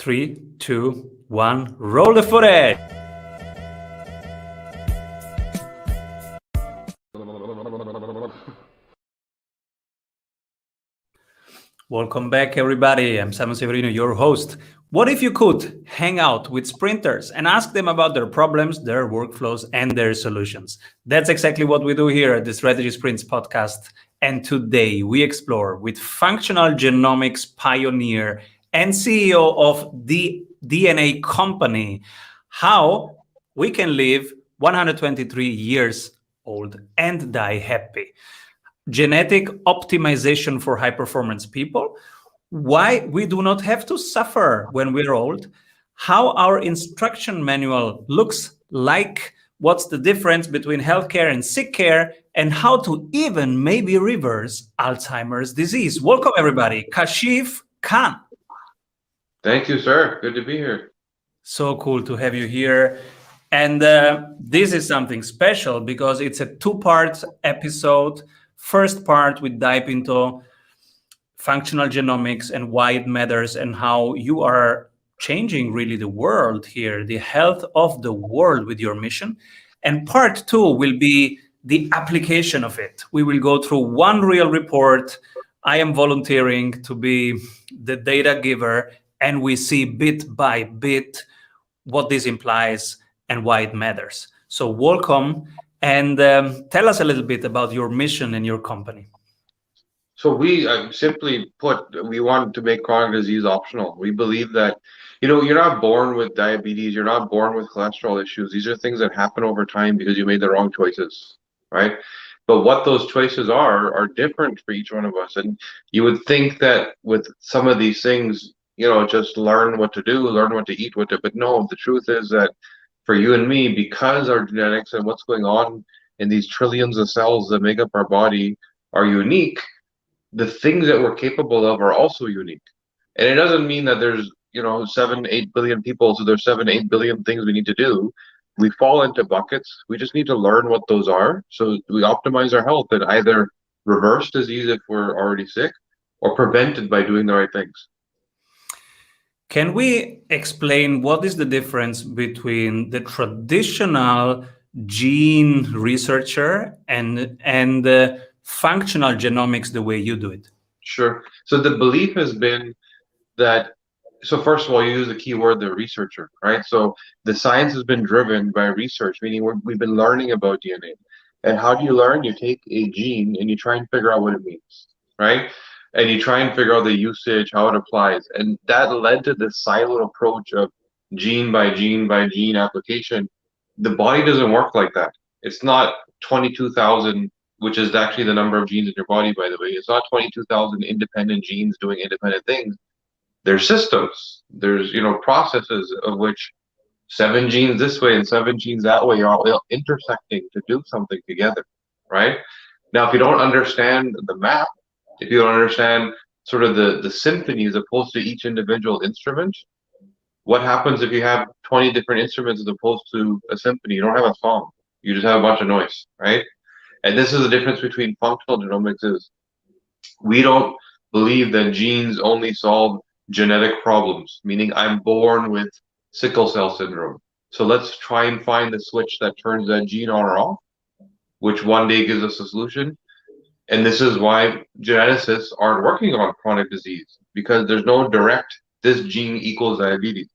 3, 2, 1, roll the footage. Welcome back, everybody. I'm Simon Severino, your host. What if you could hang out with sprinters and ask them about their problems, their workflows, and their solutions? That's exactly what we do here at the Strategy Sprints podcast. And today we explore with functional genomics pioneer and CEO of the DNA company how we can live 123 years old and die happy. Genetic optimization for high performance people, why we do not have to suffer when we're old, how our instruction manual looks like, what's the difference between healthcare and sick care, and how to even maybe reverse Alzheimer's disease. Welcome, everybody. Kashif Khan. Thank you, sir. Good to be here. So cool to have you here. And this is something special because it's a two-part episode. First part, we dive into functional genomics and why it matters and how you are changing really the world here, the health of the world with your mission. And part two will be the application of it. We will go through one real report. I am volunteering to be the data giver, and we see bit by bit what this implies and why it matters. So welcome, and tell us a little bit about your mission and your company. So we simply put, we want to make chronic disease optional. We believe that, you're not born with diabetes, you're not born with cholesterol issues. These are things that happen over time because you made the wrong choices, right? But what those choices are different for each one of us. And you would think that with some of these things, just learn what to do, learn what to eat, but no, the truth is that for you and me, because our genetics and what's going on in these trillions of cells that make up our body are unique, the things that we're capable of are also unique. And it doesn't mean that there's, 7-8 billion people, so there's 7-8 billion things we need to do. We fall into buckets. We just need to learn what those are so we optimize our health and either reverse disease if we're already sick or prevent it by doing the right things. Can we explain what is the difference between the traditional gene researcher and functional genomics the way you do it? Sure. So the belief has been that, so first of all, you use the key word, the researcher, right? So the science has been driven by research, meaning we've been learning about DNA. And how do you learn? You take a gene and you try and figure out what it means, right? And you try and figure out the usage, how it applies. And that led to this siloed approach of gene by gene by gene application. The body doesn't work like that. It's not 22,000, which is actually the number of genes in your body, by the way. It's not 22,000 independent genes doing independent things. There's systems. There's, processes of which 7 genes this way and 7 genes that way are all intersecting to do something together, right? Now, if you don't understand the map, if you don't understand sort of the symphony as opposed to each individual instrument, what happens if you have 20 different instruments as opposed to a symphony? You don't have a song. You just have a bunch of noise, right? And this is the difference between functional genomics is we don't believe that genes only solve genetic problems, meaning I'm born with sickle cell syndrome. So let's try and find the switch that turns that gene on or off, which one day gives us a solution. And this is why geneticists aren't working on chronic disease, because there's no direct, this gene equals diabetes,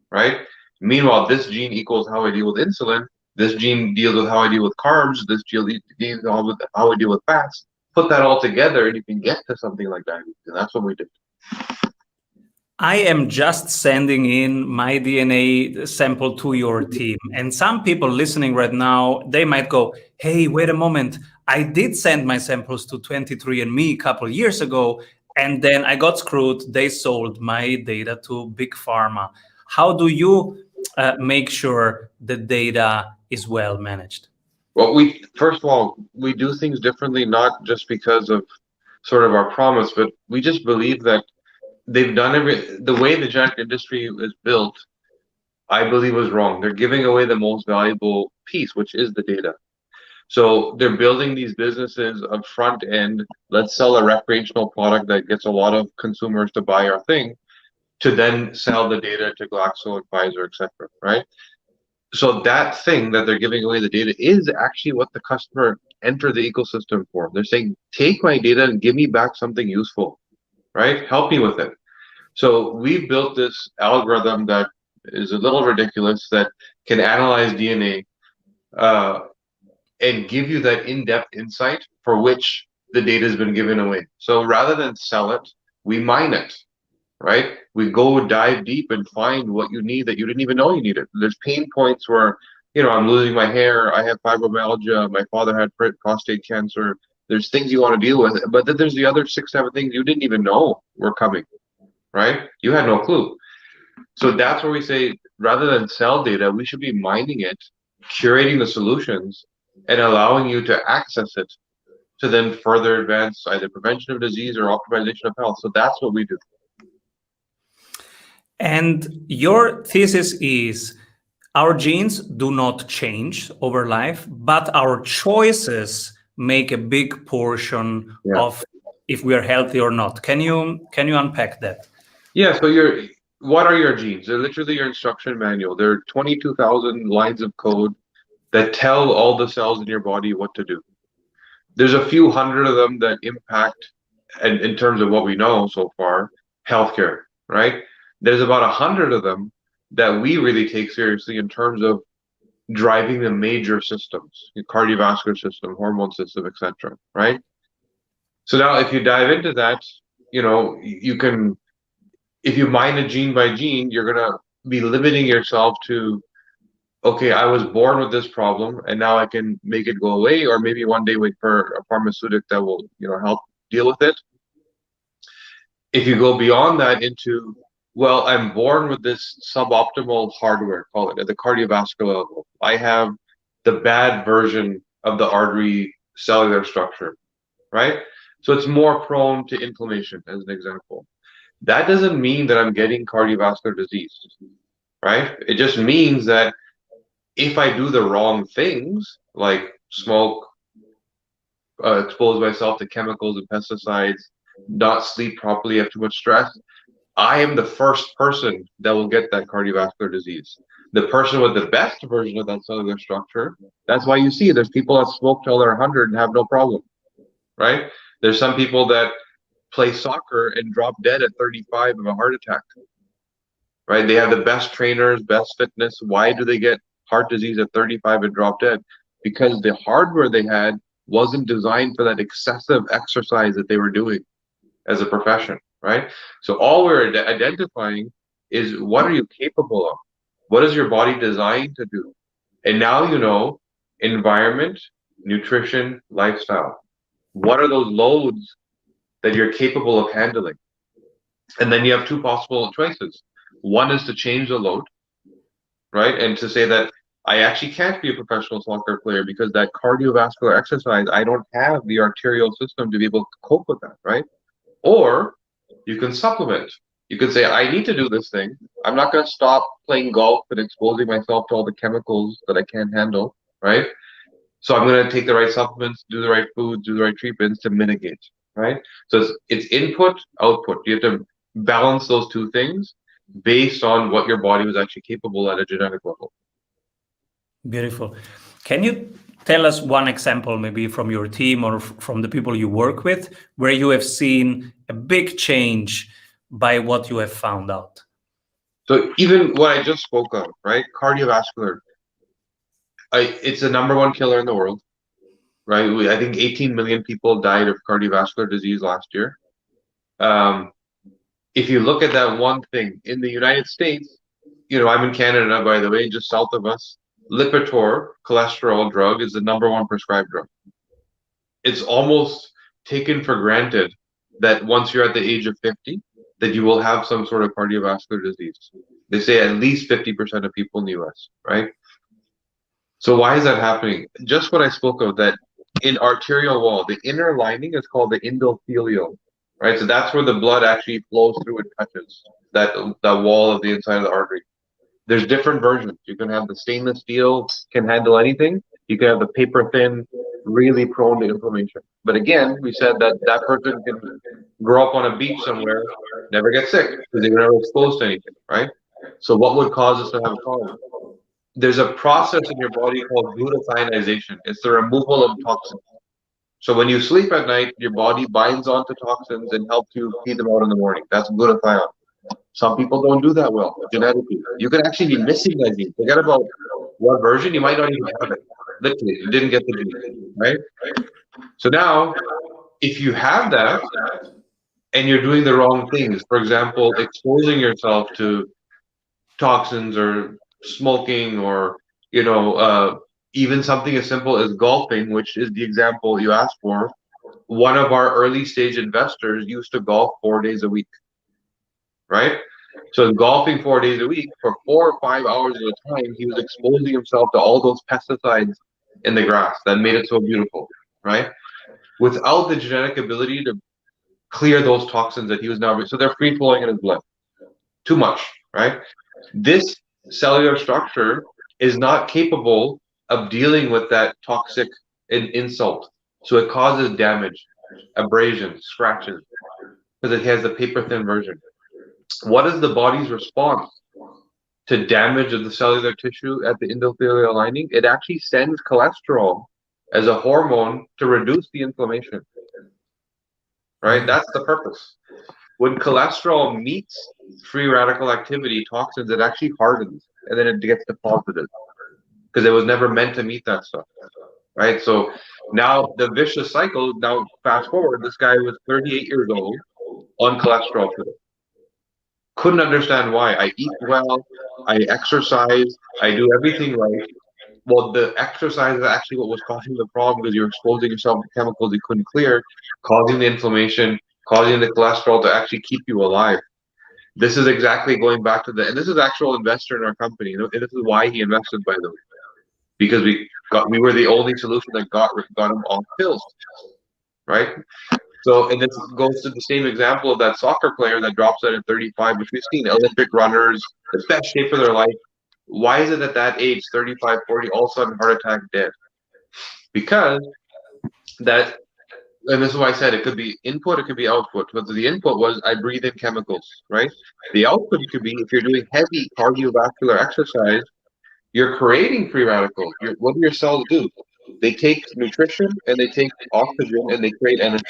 right? Meanwhile, this gene equals how I deal with insulin. This gene deals with how I deal with carbs. This gene deals with how I deal with fats. Put that all together and you can get to something like diabetes. And that's what we did. I am just sending in my DNA sample to your team. And some people listening right now, they might go, hey, wait a moment. I did send my samples to 23andMe a couple of years ago, and then I got screwed. They sold my data to Big Pharma. How do you make sure the data is well managed? Well, first of all, we do things differently, not just because of sort of our promise, but we just believe that they've done the way the genetic industry is built, I believe was wrong. They're giving away the most valuable piece, which is the data. So they're building these businesses of front end. Let's sell a recreational product that gets a lot of consumers to buy our thing. to then sell the data to Glaxo and Pfizer, etc. Right? So that thing that they're giving away the data is actually what the customer entered the ecosystem for. They're saying, take my data and give me back something useful, right? Help me with it. So we built this algorithm that is a little ridiculous that can analyze DNA uh, and give you that in-depth insight for which the data has been given away. So rather than sell it, we mine it, right? We go dive deep and find what you need that you didn't even know you needed. There's pain points where, I'm losing my hair, I have fibromyalgia, my father had prostate cancer. There's things you want to deal with, but then there's the other 6, 7 things you didn't even know were coming, right? You had no clue. So that's where we say, rather than sell data, we should be mining it, curating the solutions, and allowing you to access it to then further advance either prevention of disease or optimization of health. So that's what we do. And your thesis is our genes do not change over life, but our choices make a big portion of if we are healthy or not. Can you unpack that? Yeah, so what are your genes? They're literally your instruction manual. There are 22,000 lines of code that tell all the cells in your body what to do. There's a few hundred of them that impact, and in terms of what we know so far, healthcare, right? There's about 100 of them that we really take seriously in terms of driving the major systems, the cardiovascular system, hormone system, etc. Right? So now, if you dive into that, you can, if you mine it gene by gene, you're gonna be limiting yourself to, okay, I was born with this problem, and now I can make it go away, or maybe one day wait for a pharmaceutic that will, help deal with it. If you go beyond that into, well, I'm born with this suboptimal hardware, call it, at the cardiovascular level. I have the bad version of the artery cellular structure, right? So it's more prone to inflammation, as an example. That doesn't mean that I'm getting cardiovascular disease, right? It just means that if I do the wrong things, like smoke, expose myself to chemicals and pesticides, not sleep properly, have too much stress, I am the first person that will get that cardiovascular disease. The person with the best version of that cellular structure, that's why you see there's people that smoke till they're 100 and have no problem, right? There's some people that play soccer and drop dead at 35 of a heart attack, right? They have the best trainers, best fitness. Why do they get heart disease at 35 and drop dead? Because the hardware they had wasn't designed for that excessive exercise that they were doing as a profession, right? So all we're identifying is, what are you capable of? What is your body designed to do? And now you know environment, nutrition, lifestyle. What are those loads that you're capable of handling? And then you have two possible choices. One is to change the load, right? And to say that I actually can't be a professional soccer player because that cardiovascular exercise, I don't have the arterial system to be able to cope with that, right? Or you can supplement. You can say, I need to do this thing. I'm not going to stop playing golf and exposing myself to all the chemicals that I can't handle, right? So I'm going to take the right supplements, do the right foods, do the right treatments to mitigate, right? So it's input, output. You have to balance those two things based on what your body was actually capable at a genetic level. Beautiful. Can you tell us one example, maybe from your team or from the people you work with, where you have seen a big change by what you have found out? So even what I just spoke of, right? Cardiovascular, it's the #1 killer in the world, right? I think 18 million people died of cardiovascular disease last year. If you look at that one thing in the United States, I'm in Canada, by the way, just south of us. Lipitor, cholesterol drug, is the #1 prescribed drug. It's almost taken for granted that once you're at the age of 50, that you will have some sort of cardiovascular disease. They say at least 50% of people in the US, right? So why is that happening? Just what I spoke of, that in arterial wall, the inner lining is called the endothelial, right? So that's where the blood actually flows through and touches that wall of the inside of the artery. There's different versions. You can have the stainless steel, can handle anything. You can have the paper thin really prone to inflammation. But again, we said that that person can grow up on a beach somewhere, never get sick because they were never exposed to anything, right? So what would cause us to have a problem? There's a process in your body called glutathionization. It's the removal of toxins. So when you sleep at night, your body binds onto toxins and helps you pee them out in the morning. That's glutathione. Some people don't do that well genetically. You could actually be missing that gene. Forget about what version, you might not even have it. Literally, you didn't get the gene, right? So now, if you have that and you're doing the wrong things, for example, exposing yourself to toxins or smoking or, you know, even something as simple as golfing, which is the example you asked for, one of our early stage investors used to golf 4 days a week, right? So golfing 4 days a week for 4 or 5 hours at a time, he was exposing himself to all those pesticides in the grass that made it so beautiful, right? Without the genetic ability to clear those toxins that he was now, so they're free flowing in his blood. Too much, right? This cellular structure is not capable of dealing with that toxic insult. So it causes damage, abrasions, scratches, because it has the paper thin version. What is the body's response to damage of the cellular tissue at the endothelial lining? It actually sends cholesterol as a hormone to reduce the inflammation, right? That's the purpose. When cholesterol meets free radical activity toxins, it actually hardens and then it gets deposited because it was never meant to meet that stuff, right? So now the vicious cycle, now fast forward, this guy was 38 years old on cholesterol today. Couldn't understand why. I eat well, I exercise, I do everything right. Well, the exercise is actually what was causing the problem because you're exposing yourself to chemicals you couldn't clear, causing the inflammation, causing the cholesterol to actually keep you alive. This is exactly going back to and this is actual investor in our company. And this is why he invested, by the way, because we were the only solution that got him off pills, right? So, and this goes to the same example of that soccer player that drops out at 35, which we've seen Olympic runners, the best shape of their life. Why is it at that age, 35, 40, all of a sudden heart attack, dead? Because that, and this is why I said it could be input, it could be output. But the input was I breathe in chemicals, right? The output could be if you're doing heavy cardiovascular exercise, you're creating free radicals. What do your cells do? They take nutrition and they take oxygen and they create energy.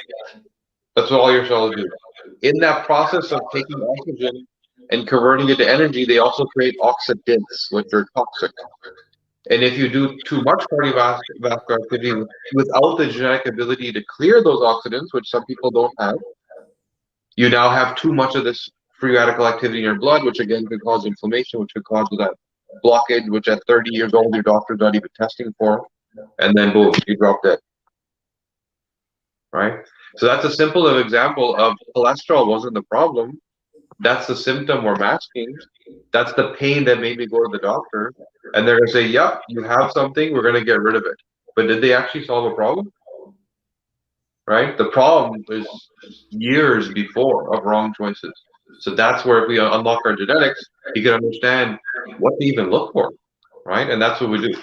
That's what all your cells do. In that process of taking oxygen and converting it to energy, they also create oxidants, which are toxic. And if you do too much cardiovascular activity without the genetic ability to clear those oxidants, which some people don't have, you now have too much of this free radical activity in your blood, which again could cause inflammation, which could cause that blockage, which at 30 years old, your doctor's not even testing for. And then boom, you drop dead. Right? So that's a simple example of cholesterol wasn't the problem. That's the symptom we're masking. That's the pain that made me go to the doctor. And they're going to say, yep, you have something, we're going to get rid of it. But did they actually solve a problem? Right? The problem is years before of wrong choices. So that's where if we unlock our genetics, you can understand what to even look for. Right? And that's what we do.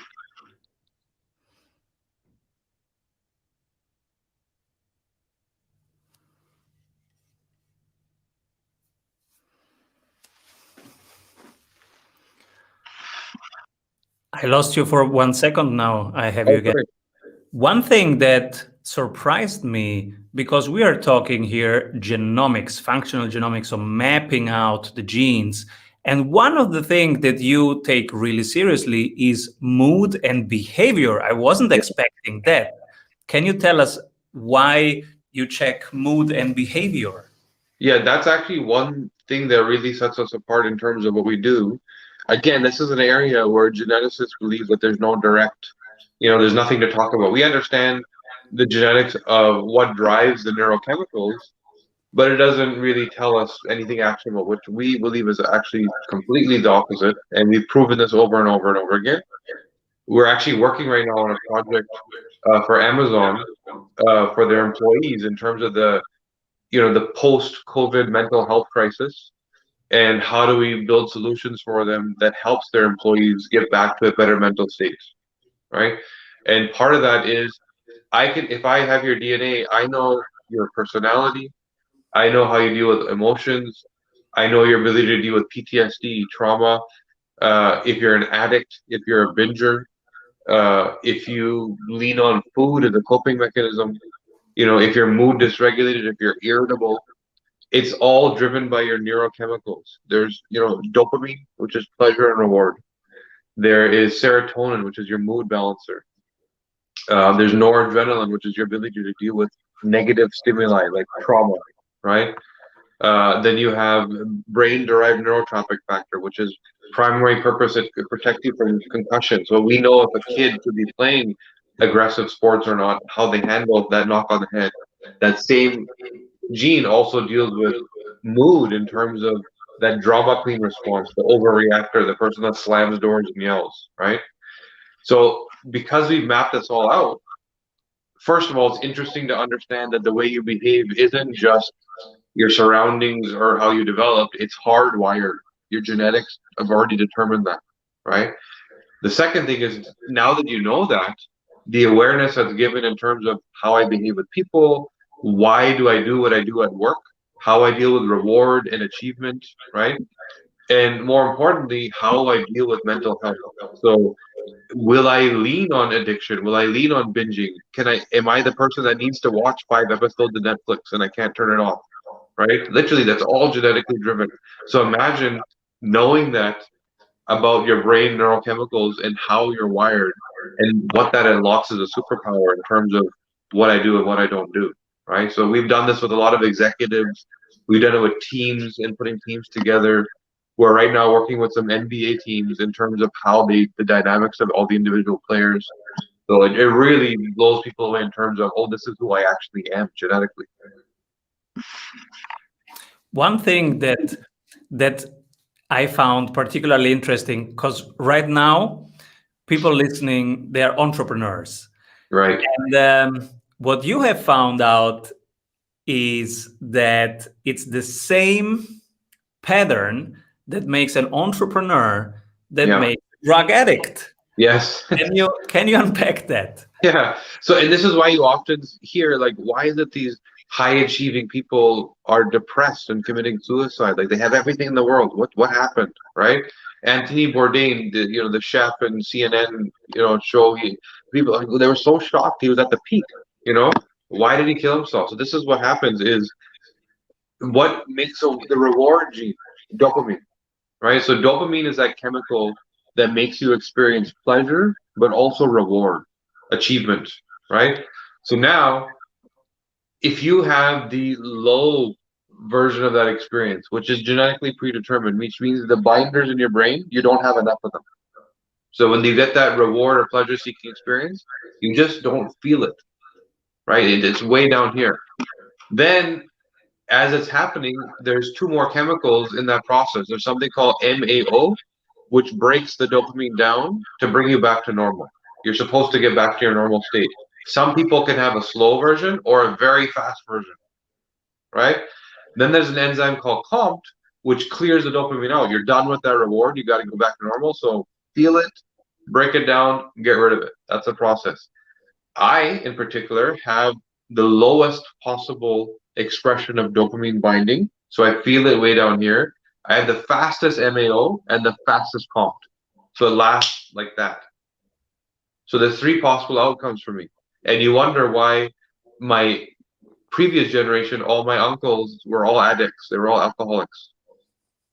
I lost you for 1 second now. I have you again. Okay. One thing that surprised me, because we are talking here genomics, functional genomics, so mapping out the genes. And one of the things that you take really seriously is mood and behavior. I wasn't expecting that. Can you tell us why you check mood and behavior? Yeah, that's actually one thing that really sets us apart in terms of what we do. Again, this is an area where geneticists believe that there's no direct, there's nothing to talk about. We understand the genetics of what drives the neurochemicals, but it doesn't really tell us anything actionable, which we believe is actually completely the opposite. And we've proven this over and over and over again. We're actually working right now on a project for Amazon for their employees in terms of the post-COVID mental health crisis, and how do we build solutions for them that helps their employees get back to a better mental state, right? And part of that is if I have your DNA, I know your personality. I know how you deal with emotions. I know your ability to deal with PTSD, trauma. If you're an addict, if you're a binger, if you lean on food as a coping mechanism, if you're mood dysregulated, if you're irritable, it's all driven by your neurochemicals. There's, dopamine, which is pleasure and reward. There is serotonin, which is your mood balancer. There's noradrenaline, which is your ability to deal with negative stimuli like trauma, right? Then you have brain-derived neurotropic factor, which is primary purpose it could protect you from concussion. So we know if a kid could be playing aggressive sports or not, how they handle that knock on the head. That same gene also deals with mood in terms of that drama queen response, the overreactor, the person that slams doors and yells, right? So because we've mapped this all out, first of all, it's interesting to understand that the way you behave isn't just your surroundings or how you developed, it's hardwired. Your genetics have already determined that, right? The second thing is now that you know that, the awareness that's given in terms of how I behave with people, why do I do what I do at work, how I deal with reward and achievement, right? And more importantly, how I deal with mental health. So will I lean on addiction? Will I lean on binging? Am I the person that needs to watch 5 episodes of Netflix and I can't turn it off? Right? Literally, that's all genetically driven. So imagine knowing that about your brain neurochemicals and how you're wired and what that unlocks as a superpower in terms of what I do and what I don't do. Right? So we've done this with a lot of executives. We've done it with teams and putting teams together. We're right now working with some NBA teams in terms of how the dynamics of all the individual players. So it really blows people away in terms of, oh, this is who I actually am genetically. One thing that I found particularly interesting, because right now people listening, they are entrepreneurs, Right. and what you have found out is that it's the same pattern that makes an entrepreneur that Yeah. makes a drug addict. Yes. Can you unpack that? Yeah. So, and this is why you often hear, like, why is it these high achieving people are depressed and committing suicide? Like, they have everything in the world. What happened, right? Anthony Bourdain, the chef and CNN, show, people, like, they were so shocked he was at the peak, you know? Why did he kill himself? So this is what happens is what makes the reward gene, dopamine, right? So dopamine is that chemical that makes you experience pleasure, but also reward, achievement, right? So now, if you have the low version of that experience, which is genetically predetermined, which means the binders in your brain, you don't have enough of them. So when you get that reward or pleasure seeking experience, you just don't feel it, right? It's way down here. Then as it's happening, there's two more chemicals in that process. There's something called MAO, which breaks the dopamine down to bring you back to normal. You're supposed to get back to your normal state. Some people can have a slow version or a very fast version, right? Then there's an enzyme called COMT, which clears the dopamine out. You're done with that reward. You got to go back to normal. So feel it, break it down, get rid of it. That's the process. I, in particular, have the lowest possible expression of dopamine binding. So I feel it way down here. I have the fastest MAO and the fastest COMT. So it lasts like that. So there's three possible outcomes for me. And you wonder why my previous generation, all my uncles were all addicts. They were all alcoholics,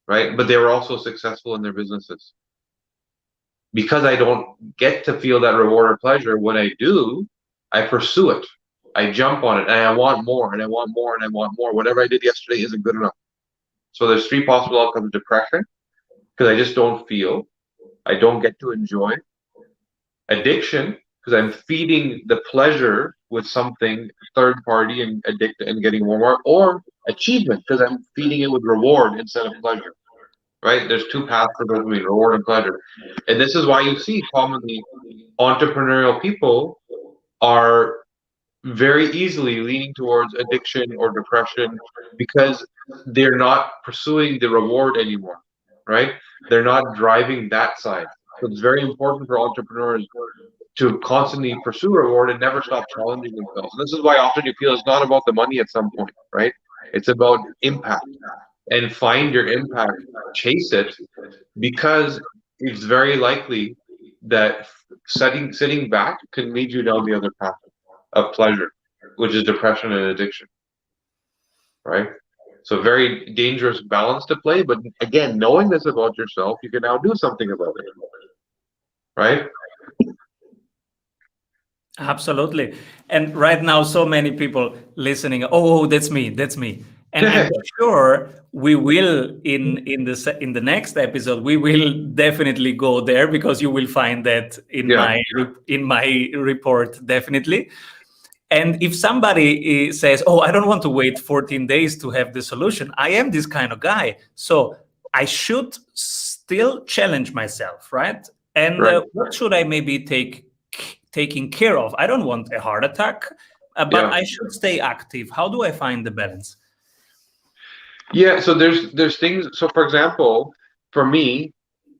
right? But they were also successful in their businesses. Because I don't get to feel that reward or pleasure, when I do, I pursue it. I jump on it and I want more and I want more and I want more. Whatever I did yesterday isn't good enough. So there's three possible outcomes: depression, because I just don't feel, I don't get to enjoy; addiction, because I'm feeding the pleasure with something third party and addicted and getting more; or achievement, because I'm feeding it with reward instead of pleasure. Right? There's two paths for dopamine: reward and pleasure. And this is why you see commonly entrepreneurial people are very easily leaning towards addiction or depression because they're not pursuing the reward anymore, right? They're not driving that side. So it's very important for entrepreneurs to constantly pursue reward and never stop challenging themselves. And this is why often you feel it's not about the money at some point, right? It's about impact, and find your impact, chase it, because it's very likely that sitting back can lead you down the other path of pleasure, which is depression and addiction, right? So very dangerous balance to play. But again, knowing this about yourself, you can now do something about it, right? Absolutely. And right now, so many people listening, oh, that's me, that's me. And I'm sure we will in the next episode, we will definitely go there, because you will find that Yeah, in my report, definitely. And if somebody says, oh, I don't want to wait 14 days to have the solution, I am this kind of guy. So I should still challenge myself, right? And right. what should I maybe taking care of? I don't want a heart attack, but Yeah. I should stay active. How do I find the balance? Yeah, so there's things. So for example, for me,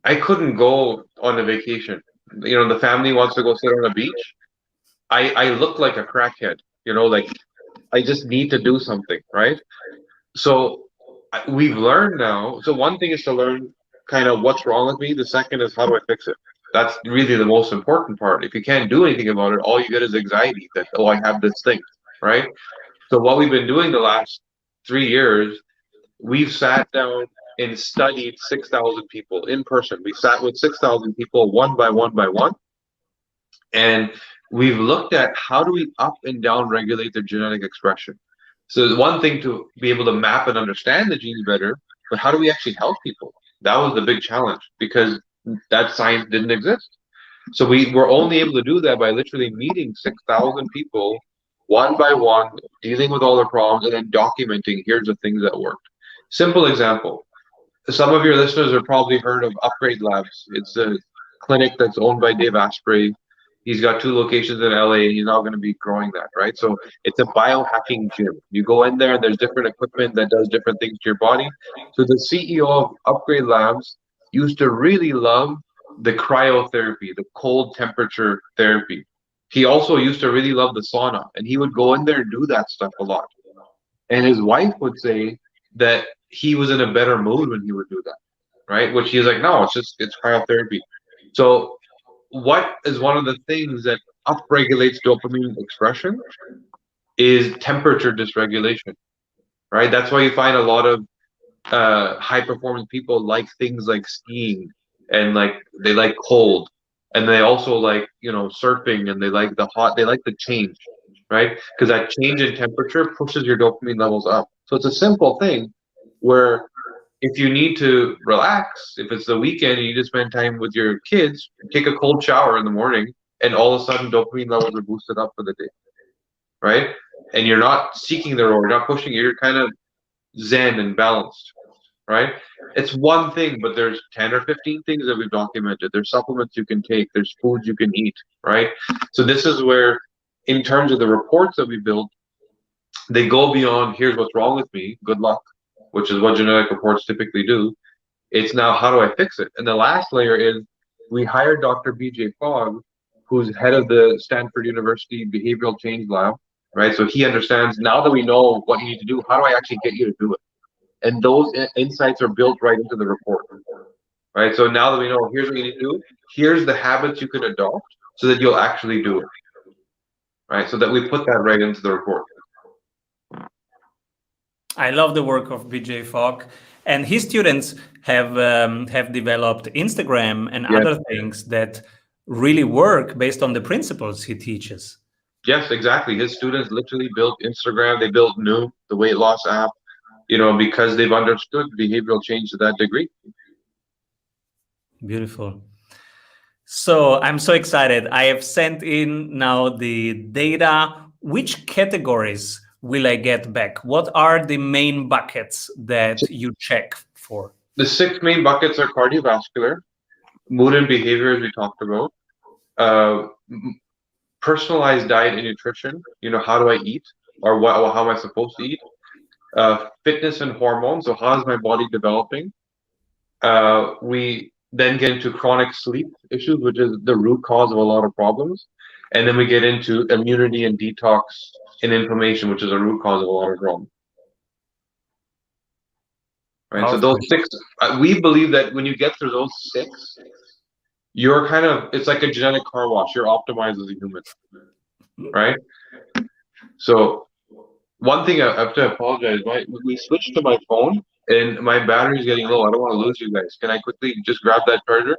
I couldn't go on a vacation. The family wants to go sit on a beach. I look like a crackhead. Like I just need to do something, right? So we've learned now. So one thing is to learn kind of what's wrong with me. The second is how do I fix it? That's really the most important part. If you can't do anything about it, all you get is anxiety that, oh, I have this thing, right? So what we've been doing the last 3 years, we've sat down and studied 6,000 people in person. We sat with 6,000 people one by one by one, and we've looked at how do we up and down regulate their genetic expression. So it's one thing to be able to map and understand the genes better, but how do we actually help people? That was the big challenge because that science didn't exist. So we were only able to do that by literally meeting 6,000 people one by one, dealing with all their problems, and then documenting here's the things that worked. Simple example. Some of your listeners have probably heard of Upgrade Labs. It's a clinic that's owned by Dave Asprey. He's got 2 locations in LA, and he's now going to be growing that, right? So it's a biohacking gym. You go in there, and there's different equipment that does different things to your body. So the CEO of Upgrade Labs used to really love the cryotherapy, the cold temperature therapy. He also used to really love the sauna, and he would go in there and do that stuff a lot. And his wife would say that he was in a better mood when he would do that, right? Which he's like, no, it's cryotherapy. So what is one of the things that upregulates dopamine expression is temperature dysregulation, right? That's why you find a lot of high performance people like things like skiing, and like they like cold, and they also like surfing, and they like the hot, they like the change, right? Because that change in temperature pushes your dopamine levels up. So it's a simple thing where if you need to relax, if it's the weekend and you just spend time with your kids, take a cold shower in the morning, and all of a sudden dopamine levels are boosted up for the day, right? And you're not seeking the reward, you're not pushing it, you're kind of zen and balanced, right? It's one thing, but there's 10 or 15 things that we've documented. There's supplements you can take, there's foods you can eat, right? So this is where, in terms of the reports that we build, they go beyond here's what's wrong with me, good luck, which is what genetic reports typically do. It's now how do I fix it? And the last layer is we hired Dr. BJ Fogg, who's head of the Stanford University Behavioral Change Lab, right? So he understands now that we know what you need to do, how do I actually get you to do it? And those insights are built right into the report, right? So now that we know here's what you need to do, here's the habits you can adopt so that you'll actually do it, right? So that we put that right into the report. I love the work of BJ Fogg, and his students have developed Instagram and Yeah. other things that really work based on the principles he teaches. Yes, exactly. His students literally built Instagram. They built Noom, the weight loss app, because they've understood behavioral change to that degree. Beautiful. So I'm so excited. I have sent in now the data. Which categories will I get back? What are the main buckets that you check for? The 6 main buckets are cardiovascular, mood and behavior, as we talked about, uh, personalized diet and nutrition. How do I eat, or how am I supposed to eat? Fitness and hormones. So how is my body developing? We then get into chronic sleep issues, which is the root cause of a lot of problems. And then we get into immunity and detox and inflammation, which is a root cause of a lot of problems. Right. So those Awesome. six, we believe that when you get through those six, you're kind of, it's like a genetic car wash. You're optimized as a human, right? So one thing I have to apologize. We switched to my phone and my battery is getting low. I don't want to lose you guys. Can I quickly just grab that charger?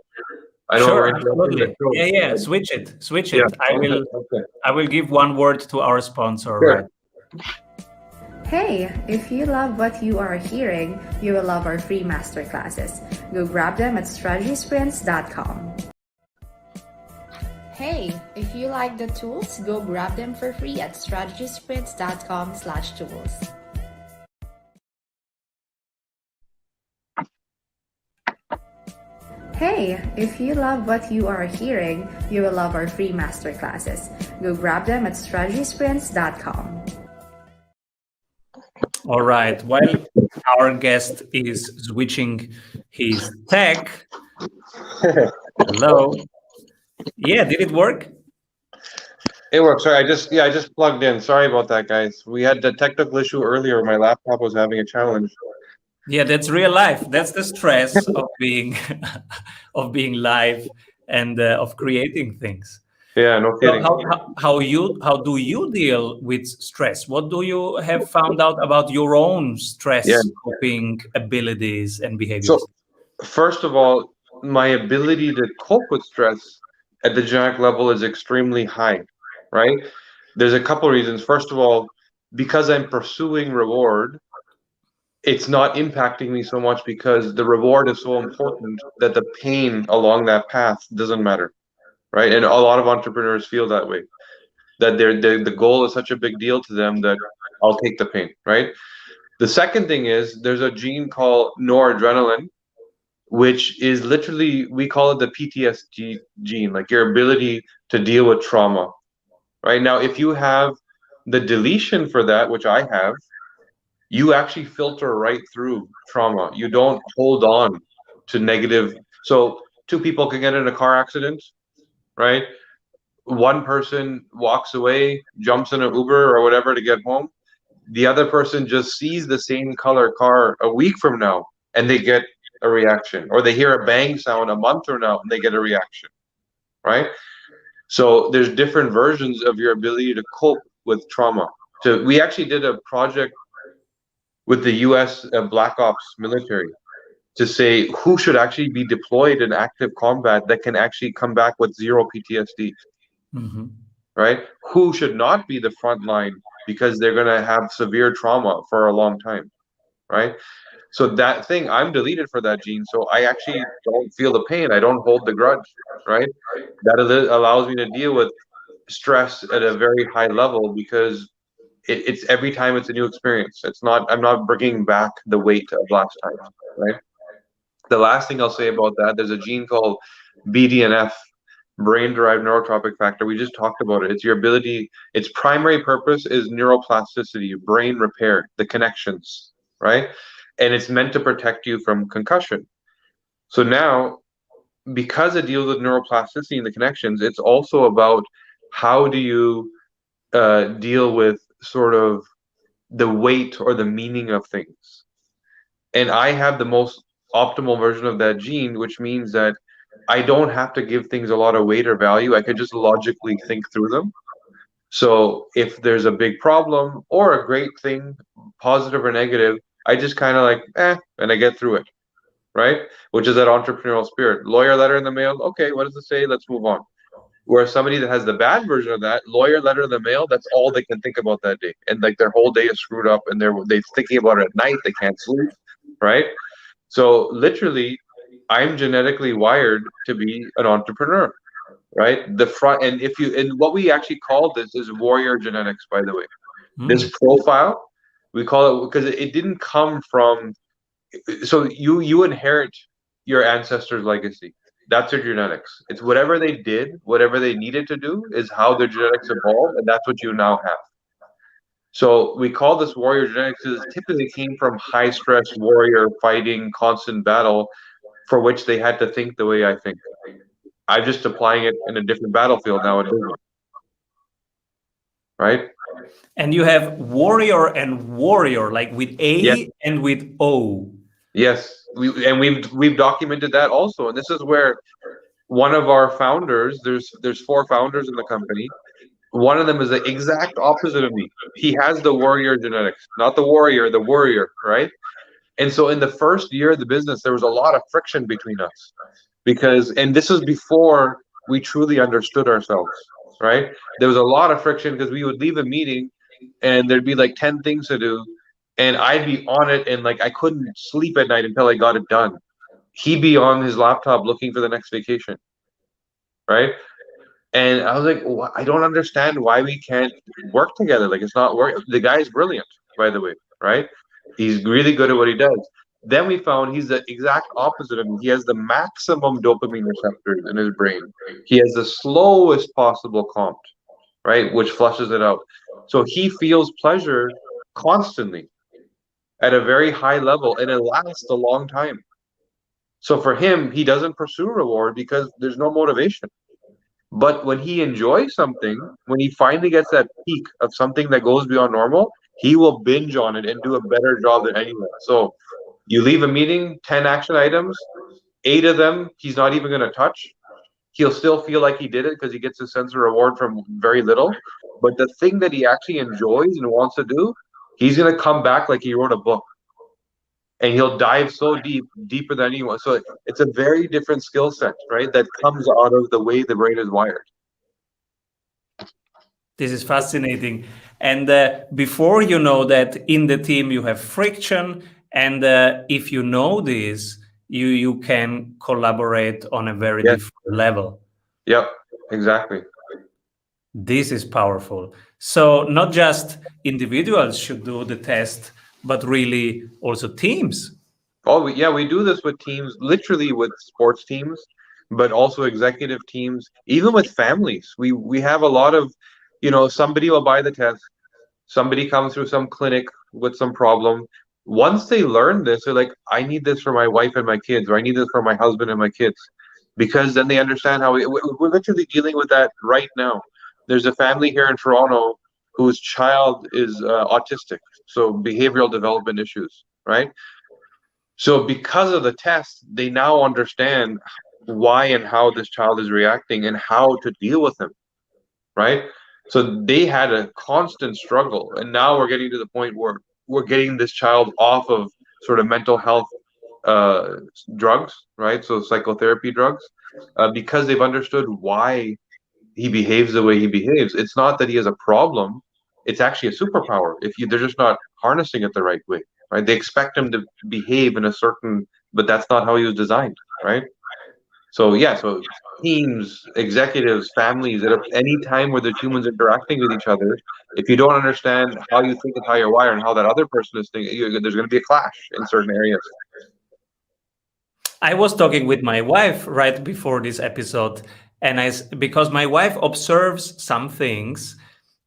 I know we're Sure, interrupting the absolutely. show. Yeah, yeah. Switch it. Switch Yeah. it. I Okay. will. Okay. I will give one word to our sponsor. Right. Sure. Hey, if you love what you are hearing, you will love our free masterclasses. Go grab them at strategysprints.com. Hey, if you like the tools, go grab them for free at strategysprints.com/tools. Hey, if you love what you are hearing, you will love our free masterclasses. Go grab them at strategysprints.com. All right. While our guest is switching his tech, hello. Yeah, did it work? It works. Sorry, I just plugged in. Sorry about that, guys. We had the technical issue earlier. My laptop was having a challenge. Yeah, that's real life. That's the stress of being of being live and of creating things. Yeah, no So kidding. how do you deal with stress? What do you have found out about your own Yeah. stress coping abilities and So behaviors? first of all, my ability to cope with stress at the genetic level is extremely high, right? There's a couple reasons. First of all, because I'm pursuing reward, it's not impacting me so much because the reward is so important that the pain along that path doesn't matter, right? And a lot of entrepreneurs feel that way, that the goal is such a big deal to them that I'll take the pain, right? The second thing is there's a gene called noradrenaline, which is literally, we call it the PTSD gene, like your ability to deal with trauma, right? Now, if you have the deletion for that, which I have, you actually filter right through trauma. You don't hold on to negative. So, two people can get in a car accident, right? One person walks away, jumps in an Uber or whatever to get home. The other person just sees the same color car a week from now and they get a reaction, or they hear a bang sound a month from now and they get a reaction, right? So there's different versions of your ability to cope with trauma. So we actually did a project with the US Black Ops military to say who should actually be deployed in active combat that can actually come back with zero PTSD, Mhm. right? Who should not be the front line because they're going to have severe trauma for a long time, right? So that thing, I'm deleted for that gene, so I actually don't feel the pain. I don't hold the grudge, right? That allows me to deal with stress at a very high level because it's every time it's a new experience. It's not, I'm not bringing back the weight of last time, right? The last thing I'll say about that, there's a gene called BDNF, brain-derived neurotrophic factor. We just talked about it. It's your ability, its primary purpose is neuroplasticity, brain repair, the connections, right? And it's meant to protect you from concussion. So now, because it deals with neuroplasticity and the connections, it's also about how do you deal with sort of the weight or the meaning of things. And I have the most optimal version of that gene, which means that I don't have to give things a lot of weight or value. I could just logically think through them. So if there's a big problem or a great thing, positive or negative, I just kind of like, and I get through it, right? Which is that entrepreneurial spirit. Lawyer letter in the mail. Okay, what does it say? Let's move on. Whereas somebody that has the bad version of that, lawyer letter in the mail, that's all they can think about that day. And like their whole day is screwed up and they're thinking about it at night, they can't sleep, right? So literally, I'm genetically wired to be an entrepreneur, right? The front, and if you, and what we actually call this is warrior genetics, by the way. This Mm. profile, we call it because it didn't come from, so you inherit your ancestors' legacy. That's your genetics. It's whatever they did, whatever they needed to do is how their genetics evolved, and that's what you now have. So we call this warrior genetics because it typically came from high stress warrior fighting constant battle for which they had to think the way I think. I'm just applying it in a different battlefield now in business, right? And you have warrior and warrior, like with Yes, A and with O. yes. We've documented that also, and this is where one of our founders. There's four founders in the company. One of them is the exact opposite of me. He has the warrior genetics, not the warrior, the warrior, right? And so in the first year of the business, there was a lot of friction between us because, and this was before we truly understood ourselves, right? There was a lot of friction because we would leave a meeting and there'd be like 10 things to do, and I'd be on it and like I couldn't sleep at night until I got it done. He'd be on his laptop looking for the next vacation, right? And I was like, I don't understand why we can't work together. Like, it's not work. The guy is brilliant, by the way, right? He's really good at what he does. Then we found he's the exact opposite of me. He has the maximum dopamine receptors in his brain. He has the slowest possible comp, right? Which flushes it out. So he feels pleasure constantly at a very high level, and it lasts a long time. So for him, he doesn't pursue reward because there's no motivation. But when he enjoys something, when he finally gets that peak of something that goes beyond normal, he will binge on it and do a better job than anyone. So you leave a meeting, 10 action items, 8 of them he's not even going to touch. He'll still feel like he did it because he gets a sense of reward from very little. But the thing that he actually enjoys and wants to do, he's going to come back like he wrote a book. And he'll dive so deep, deeper than anyone. So it's a very different skill set, right? That comes out of the way the brain is wired. This is fascinating. And before you know that in the team you have friction, and if you know this, you can collaborate on a very Yes. different level. Yep, exactly. This is powerful. So not just individuals should do the test, but really also teams. Oh, yeah, we do this with teams, literally with sports teams, but also executive teams, even with families. We have a lot of, somebody will buy the test, somebody comes through some clinic with some problem. Once they learn this, they're like, I need this for my wife and my kids, or I need this for my husband and my kids, because then they understand how we're literally dealing with that right now. There's a family here in Toronto whose child is autistic, so behavioral development issues, right? So because of the test, they now understand why and how this child is reacting and how to deal with him, right? So they had a constant struggle, and now we're getting to the point where we're getting this child off of sort of mental health uh, drugs, right? So psychotherapy drugs, because they've understood why he behaves the way he behaves. It's not that he has a problem; it's actually a superpower. They're just not harnessing it the right way, right? They expect him to behave in a certain, but that's not how he was designed, right? So yeah, so teams, executives, families, at any time where there's humans interacting with each other, if you don't understand how you think and how you're wired and how that other person is thinking, there's going to be a clash in certain areas. I was talking with my wife right before this episode, and because my wife observes some things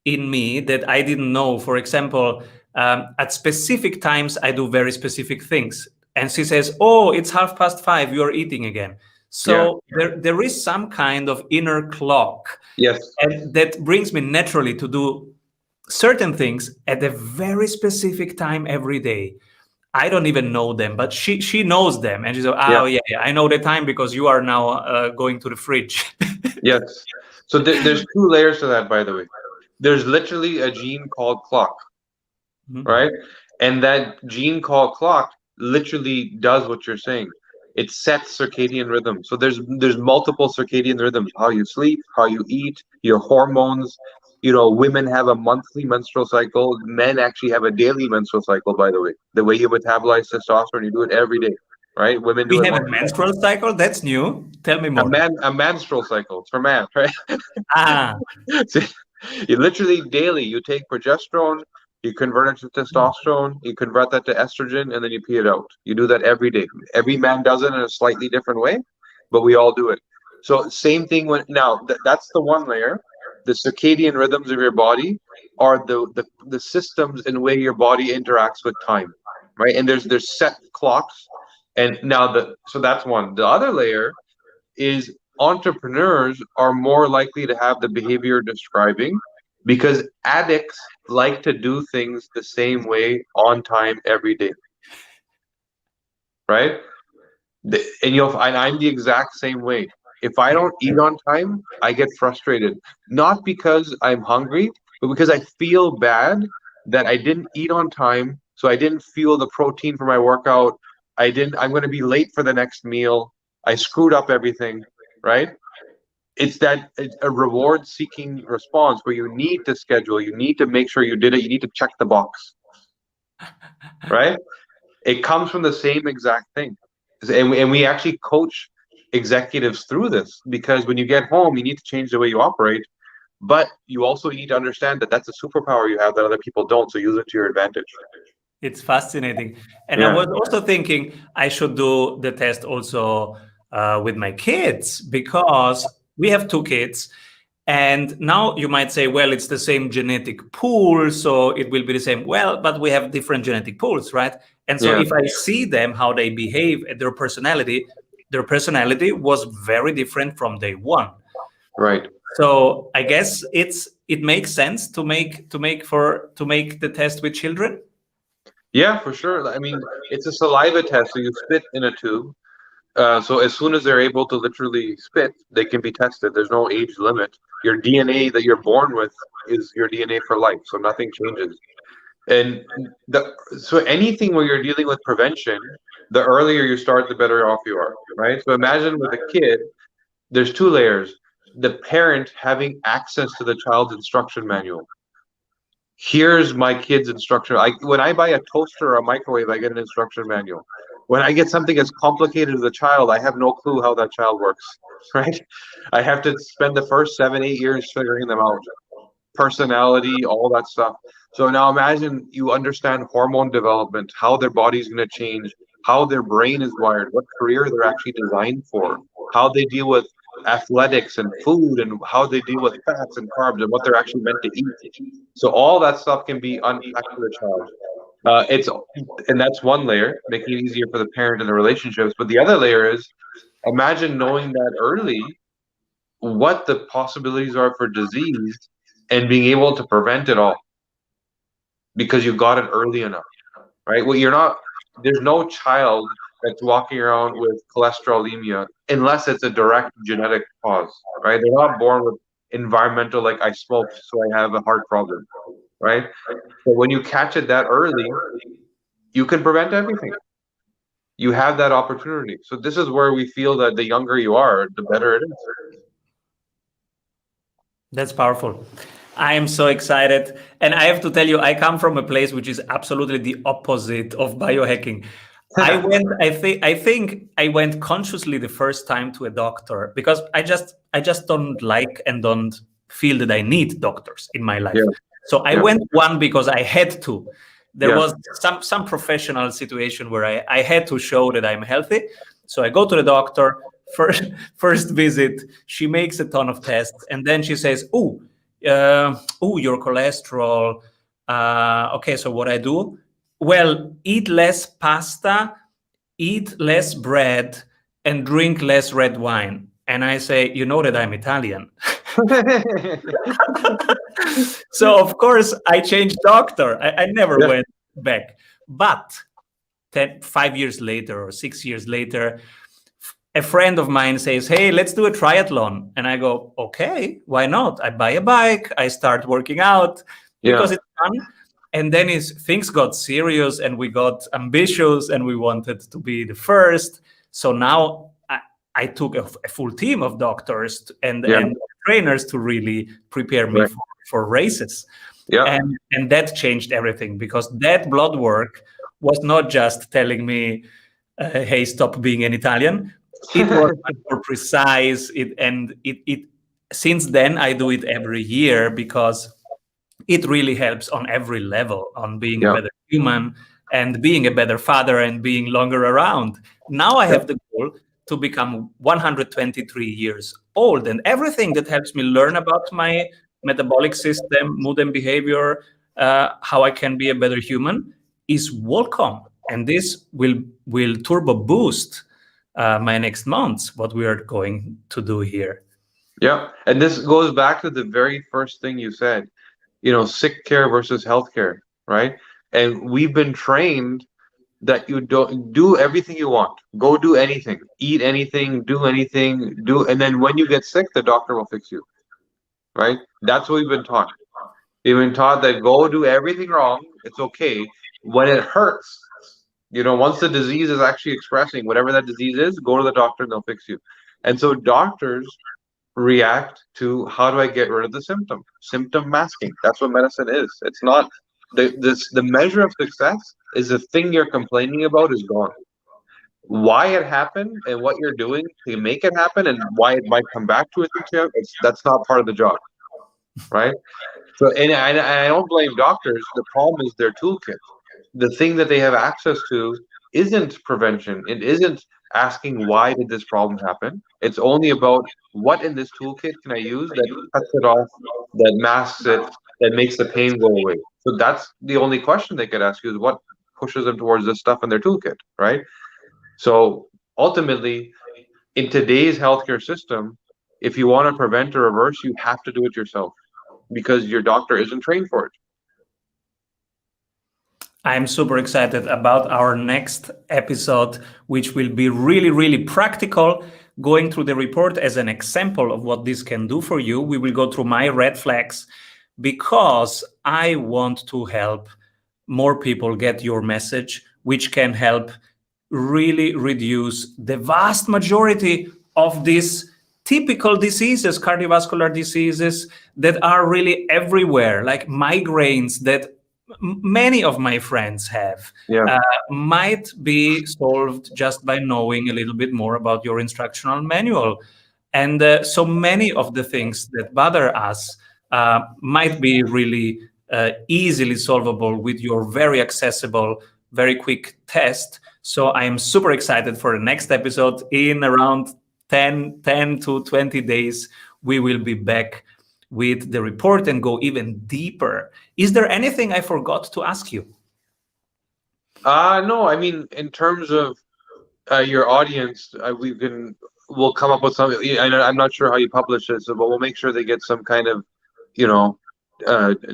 in me that I didn't know. For example, at specific times, I do very specific things. And she says, oh, it's 5:30, you're eating again. So there is some kind of inner clock. Yes. And that brings me naturally to do certain things at a very specific time every day. I don't even know them, but she knows them. And she says, oh, yeah, I know the time because you are now going to the fridge. Yes. So there's 2 layers to that, by the way. There's literally a gene called clock, right? And that gene called clock literally does what you're saying. It sets circadian rhythm. So there's multiple circadian rhythms: how you sleep, how you eat, your hormones. Women have a monthly menstrual cycle. Men actually have a daily menstrual cycle, by the way. The way you metabolize testosterone, you do it every day, right? Women do We it have a once menstrual cycle? That's new. Tell me more. a menstrual cycle. It's for man, right? Ah, So you literally daily, you take progesterone, you convert it to testosterone, you convert that to estrogen, and then you pee it out. You do that every day. Every man does it in a slightly different way, but we all do it. So same thing that's the one layer. The circadian rhythms of your body are the systems in way your body interacts with time, right? And there's set clocks And now so that's one. The other layer is entrepreneurs are more likely to have the behavior you're describing because addicts like to do things the same way on time every day, right? And I'm the exact same way. If I don't eat on time, I get frustrated. Not because I'm hungry, but because I feel bad that I didn't eat on time, so I didn't feel the protein for my workout. I'm going to be late for the next meal. I screwed up everything, right? It's a reward seeking response where you need to schedule, you need to make sure you did it, you need to check the box, right? It comes from the same exact thing. And we actually coach executives through this because when you get home, you need to change the way you operate, but you also need to understand that that's a superpower you have that other people don't. So use it to your advantage. It's fascinating. And I Yeah. was also thinking I should do the test also with my kids because we have two kids. And now you might say, well, it's the same genetic pool, so it will be the same. Well, but we have different genetic pools, right? And so Yeah. if I see them, how they behave, their personality was very different from day one. Right. So I guess it makes sense to make the test with children. Yeah, for sure. I mean, it's a saliva test, so you spit in a tube. So as soon as they're able to literally spit, they can be tested. There's no age limit. Your DNA that you're born with is your DNA for life, so nothing changes. And so anything where you're dealing with prevention, the earlier you start, the better off you are, right? So imagine with a kid, there's two layers. The parent having access to the child's instruction manual. Here's my kid's instruction. When I buy a toaster or a microwave, I get an instruction manual. When I get something as complicated as a child, I have no clue how that child works, right? I have to spend the first 7, 8 years figuring them out. Personality, all that stuff. So now imagine you understand hormone development, how their body's going to change, how their brain is wired, what career they're actually designed for, how they deal with athletics and food, and how they deal with fats and carbs and what they're actually meant to eat. So all that stuff can be unpacked for the child. And that's one layer, making it easier for the parent and the relationships. But the other layer is imagine knowing that early, what the possibilities are for disease and being able to prevent it all because you got it early enough, right? Well, there's no child that's walking around with cholesterolemia unless it's a direct genetic cause, right? They're not born with environmental, like I smoke, so I have a heart problem, right? But when you catch it that early, you can prevent everything. You have that opportunity. So this is where we feel that the younger you are, the better it is. That's powerful. I am so excited. And I have to tell you, I come from a place which is absolutely the opposite of biohacking. I think I went consciously the first time to a doctor because I just don't like and don't feel that I need doctors in my life. Yeah. So I went one because I had to. There Yeah. was some professional situation where I had to show that I'm healthy. So I go to the doctor. First visit, she makes a ton of tests, and then she says, "Oh, your cholesterol. Okay, so what I do? Well, eat less pasta, eat less bread, and drink less red wine." And I say, "You know that I'm Italian." So of course I changed doctor. I never went back. But 5 years later or 6 years later, a friend of mine says, "Hey, let's do a triathlon." And I go, "Okay, why not?" I buy a bike, I start working out because it's fun. And then things got serious and we got ambitious and we wanted to be the first. So now I took a full team of doctors and trainers to really prepare me for races. Yeah. And that changed everything because that blood work was not just telling me, "Hey, stop being an Italian." It was much more precise. Since then I do it every year because it really helps on every level, on being a better human and being a better father and being longer around. Now I have the goal to become 123 years old, and everything that helps me learn about my metabolic system, mood and behavior, how I can be a better human is welcome. and this will turbo boost my next months, what we are going to do here. Yeah. And this goes back to the very first thing you said, sick care versus healthcare, right? And we've been trained that you don't do everything you want, go do anything, eat anything, do anything, and then when you get sick, the doctor will fix you, right? That's what we've been taught. We've been taught that go do everything wrong, it's okay. When it hurts, once the disease is actually expressing whatever that disease is, go to the doctor and they'll fix you. And so doctors react to, how do I get rid of the symptom? Symptom masking. That's what medicine is. It's not the measure of success is the thing you're complaining about is gone. Why it happened and what you're doing to make it happen and why it might come back to it, that's not part of the job, right? So, and I don't blame doctors. The problem is their toolkit. The thing that they have access to isn't prevention. It isn't asking why did this problem happen. It's only about what in this toolkit can I use that cuts it off, that masks it, that makes the pain go away. So that's the only question they could ask you, is what pushes them towards this stuff in their toolkit, right? So ultimately, in today's healthcare system, if you want to prevent or reverse, you have to do it yourself because your doctor isn't trained for it. I'm super excited about our next episode, which will be really, really practical. Going through the report as an example of what this can do for you. We will go through my red flags because I want to help more people get your message, which can help really reduce the vast majority of these typical diseases, cardiovascular diseases that are really everywhere, like migraines that many of my friends have, might be solved just by knowing a little bit more about your instructional manual. And so many of the things that bother us might be really easily solvable with your very accessible, very quick test. So I am super excited for the next episode. In around 10 to 20 days, we will be back with the report and go even deeper. Is there anything I forgot to ask you? No, I mean, in terms of your audience, we'll come up with something. I'm not sure how you publish this, but we'll make sure they get some kind of,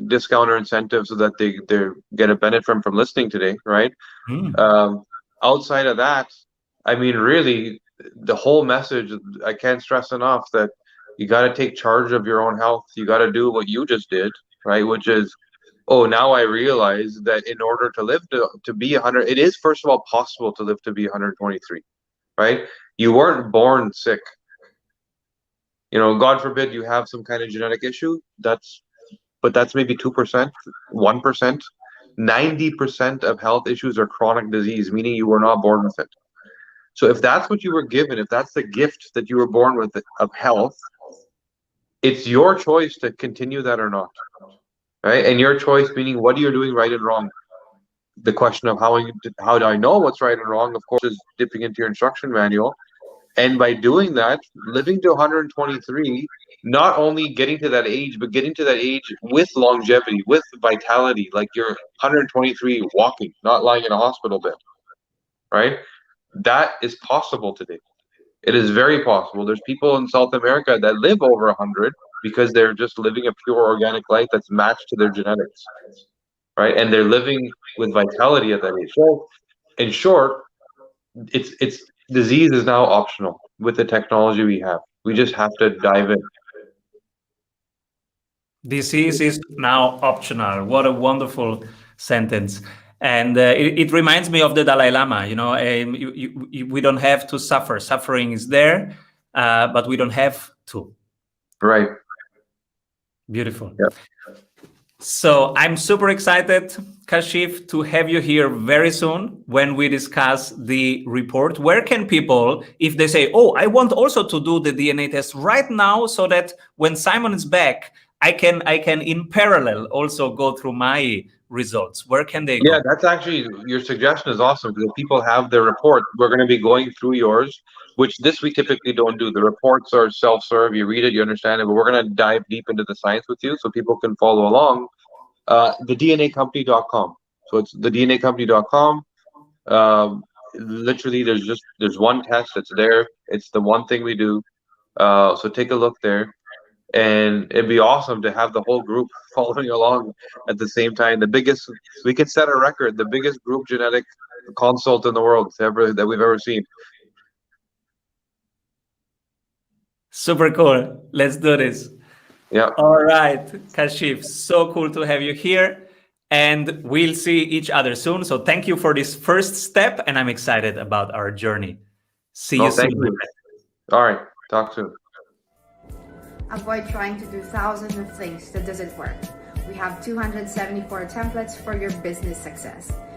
discount or incentive so that they get a benefit from listening today, right? Outside of that, I mean, really, the whole message, I can't stress enough that you got to take charge of your own health. You got to do what you just did, right? Which is, now I realize that in order to live to be 100, it is first of all possible to live to be 123, right? You weren't born sick. God forbid you have some kind of genetic issue. But that's maybe 2%, 1%. 90% of health issues are chronic disease, meaning you were not born with it. So if that's what you were given, if that's the gift that you were born with of health, it's your choice to continue that or not, right? And your choice meaning what are you doing right and wrong. The question of how do I know what's right and wrong, of course, is dipping into your instruction manual. And by doing that, living to 123, not only getting to that age, but getting to that age with longevity, with vitality, like you're 123 walking, not lying in a hospital bed, right? That is possible today. It is very possible. There's people in South America that live over 100 because they're just living a pure organic life that's matched to their genetics, right? And they're living with vitality at that age. So, in short, it's disease is now optional with the technology we have. We just have to dive in. Disease is now optional. What a wonderful sentence. And it reminds me of the Dalai Lama. We don't have to suffer. Suffering is there, but we don't have to. Right. Beautiful. Yeah. So I'm super excited, Kashif, to have you here very soon when we discuss the report. Where can people, if they say, I want also to do the DNA test right now so that when Simon is back, I can in parallel also go through my results. Where can they go? Yeah, that's actually, your suggestion is awesome because if people have their report, we're going to be going through yours, which this we typically don't do. The reports are self-serve. You read it, you understand it, but we're going to dive deep into the science with you so people can follow along. The DNAcompany.com. So it's the DNAcompany.com. Literally, there's one test that's there. It's the one thing we do. So take a look there, and it'd be awesome to have the whole group following along at the same time. We could set a record, the biggest group genetic consult in the world ever that we've ever seen. Super cool. Let's do this. Yeah. All right, Kashif, so cool to have you here. And we'll see each other soon. So thank you for this first step. And I'm excited about our journey. See you No, soon. thank you. All right. Talk soon. Avoid trying to do thousands of things that doesn't work. We have 274 templates for your business success.